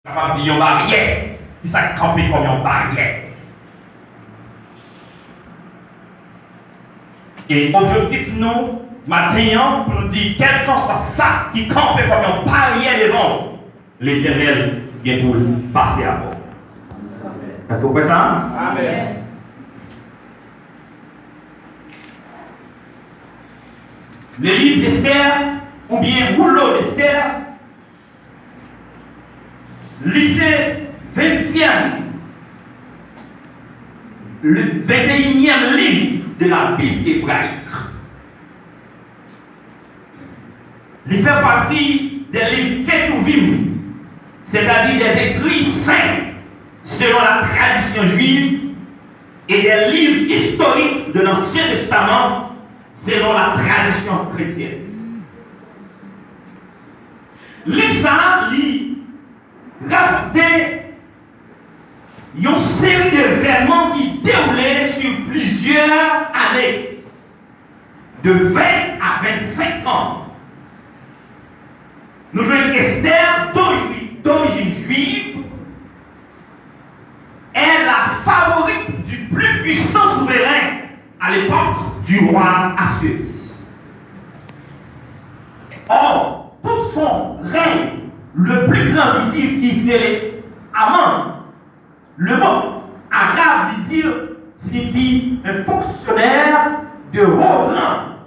capable de dire une barrière, qui s'est campé comme une barrière. Et objectif nous, maintenant, pour nous dire quel temps soit ça qui campe comme une barrière devant l'Éternel vient pour passer à bord. Est-ce que vous comprenez ça? Amen. Le livre d'Esther, ou bien rouleau d'Esther, lycée 20e, le 21e livre de la Bible hébraïque. Il fait partie des livres Ketuvim, c'est-à-dire des écrits saints selon la tradition juive et des livres historiques de l'Ancien Testament selon la tradition chrétienne. Livre ça, rapportait une série d'événements qui déroulaient sur plusieurs années, de 20 à 25 ans. Nous jouons Esther d'origine juive, est la favorite du plus puissant souverain à l'époque du roi Assuérus. Or, pour son règne, le plus grand vizir qui s'appelait Aman, le mot arabe vizir signifie un fonctionnaire de haut rang,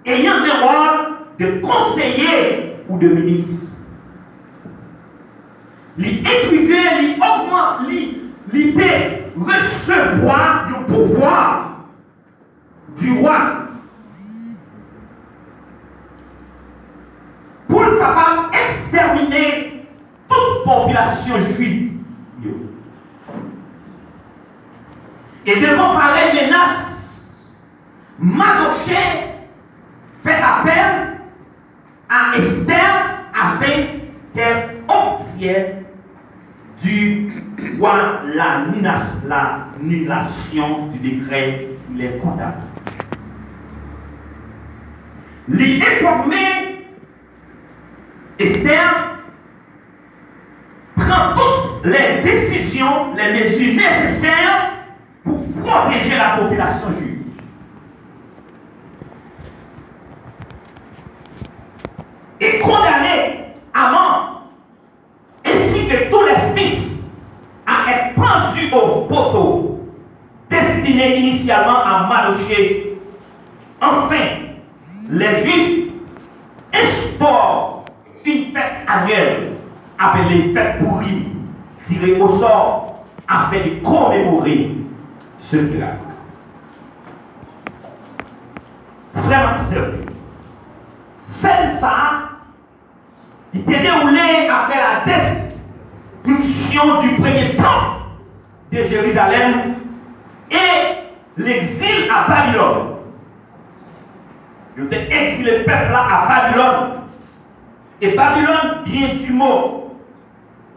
ayant le rôle de conseiller ou de ministre. Il écrivait, il augmente, il recevoir le pouvoir du roi pour être capable d'exterminer toute population juive. Et devant pareille menace, Mardochée fait appel à Esther afin qu'elle obtienne du roi l'annulation du décret qui les condamne. L'informé Esther prend toutes les décisions, les mesures nécessaires pour protéger la population juive. Et condamner Aman ainsi que tous les fils à être pendus au poteau destiné initialement à Mardochée. Enfin, les Juifs instaurent une fête annuelle appelée fête Pourim, tirée au sort afin de commémorer ce miracle. Vraiment sérieux. Celle-là, il était déroulé après la destruction du premier temple de Jérusalem et l'exil à Babylone. Il était exilé le peuple là à Babylone. Et Babylone vient du mot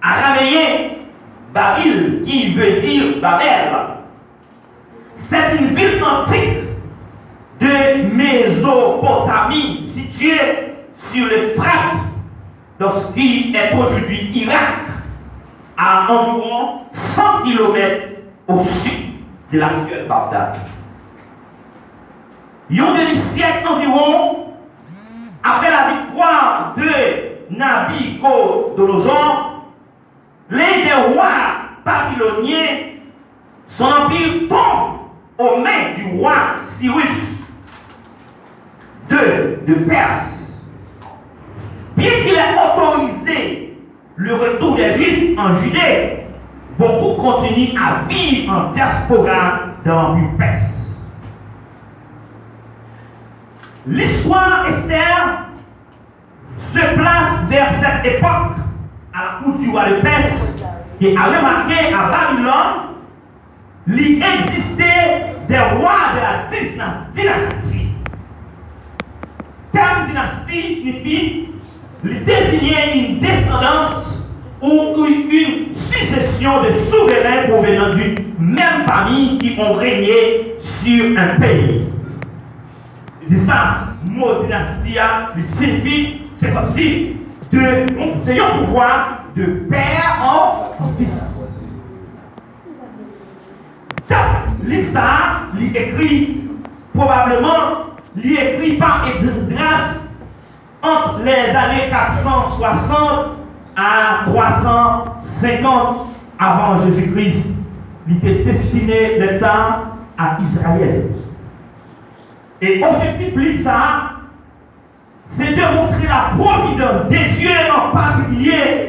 araméen Babil, qui veut dire Babel. C'est une ville antique de Mésopotamie située sur l'Euphrate, dans ce qui est aujourd'hui Irak, à environ 100 km au sud de l'actuel Bagdad. Il y a un demi-siècle environ, après la victoire de Nabuchodonosor, l'un des rois babyloniens, son empire tombe aux mains du roi Cyrus de Perse. Bien qu'il ait autorisé le retour des Juifs en Judée, beaucoup continuent à vivre en diaspora dans l'empire perse. L'histoire Esther se place vers cette époque à la cour du roi de Perse et a remarqué à Babylone il existait des rois de la dynastie. Le terme dynastie signifie désigner une descendance ou une succession de souverains provenant d'une même famille qui ont régné sur un pays. C'est ça, le mot dynastie signifie, c'est comme si c'est un pouvoir de père écrit, probablement, il est écrit par Esdras entre les années 460 à 350 avant Jésus-Christ. Il était destiné d'être ça à Israël. Et objectif livre ça, c'est de montrer la providence de Dieu en particulier